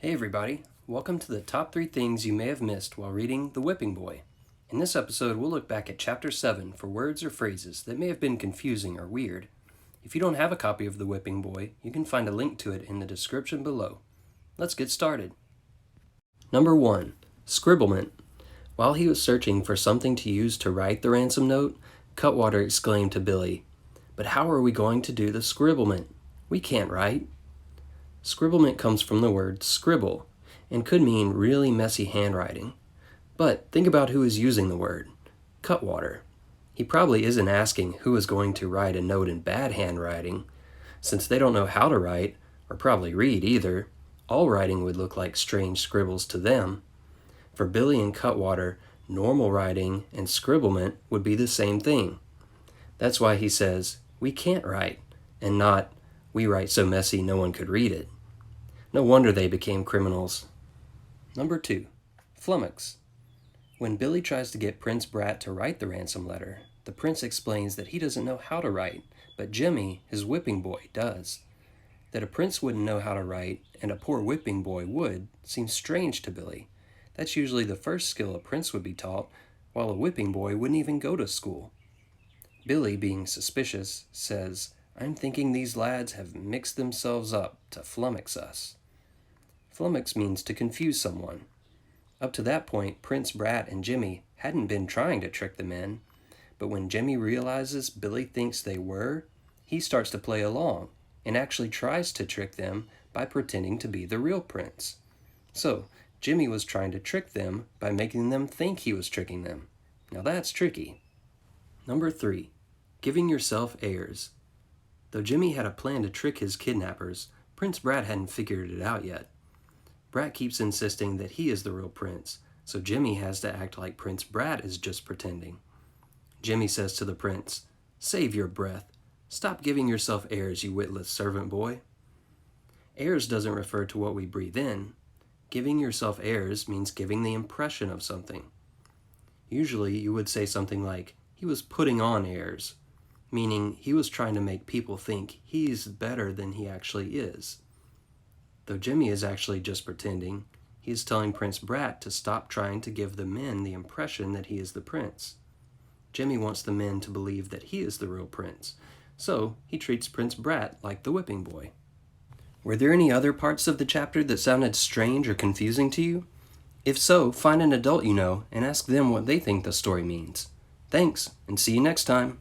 Hey everybody, welcome to the top 3 things you may have missed while reading The Whipping Boy. In this episode, we'll look back at Chapter 7 for words or phrases that may have been confusing or weird. If you don't have a copy of The Whipping Boy, you can find a link to it in the description below. Let's get started. Number 1. Scribblement. While he was searching for something to use to write the ransom note, Cutwater exclaimed to Billy, "But how are we going to do the scribblement? We can't write." Scribblement comes from the word scribble and could mean really messy handwriting. But think about who is using the word. Cutwater. He probably isn't asking who is going to write a note in bad handwriting. Since they don't know how to write, or probably read either, all writing would look like strange scribbles to them. For Billy and Cutwater, normal writing and scribblement would be the same thing. That's why he says, "We can't write," and not, "We write so messy no one could read it." No wonder they became criminals. Number 2. Flummox. When Billy tries to get Prince Brat to write the ransom letter, the prince explains that he doesn't know how to write, but Jimmy, his whipping boy, does. That a prince wouldn't know how to write, and a poor whipping boy would, seems strange to Billy. That's usually the first skill a prince would be taught, while a whipping boy wouldn't even go to school. Billy, being suspicious, says, "I'm thinking these lads have mixed themselves up to flummox us." Flummox means to confuse someone. Up to that point, Prince Brat and Jimmy hadn't been trying to trick the men, but when Jimmy realizes Billy thinks they were, he starts to play along and actually tries to trick them by pretending to be the real prince. So, Jimmy was trying to trick them by making them think he was tricking them. Now that's tricky. Number 3. Giving yourself airs. Though Jimmy had a plan to trick his kidnappers, Prince Brat hadn't figured it out yet. Brat keeps insisting that he is the real prince, so Jimmy has to act like Prince Brat is just pretending. Jimmy says to the prince, "Save your breath. Stop giving yourself airs, you witless servant boy." Airs doesn't refer to what we breathe in. Giving yourself airs means giving the impression of something. Usually you would say something like, "He was putting on airs," meaning he was trying to make people think he's better than he actually is. Though Jimmy is actually just pretending, he is telling Prince Brat to stop trying to give the men the impression that he is the prince. Jimmy wants the men to believe that he is the real prince, so he treats Prince Brat like the whipping boy. Were there any other parts of the chapter that sounded strange or confusing to you? If so, find an adult you know and ask them what they think the story means. Thanks, and see you next time.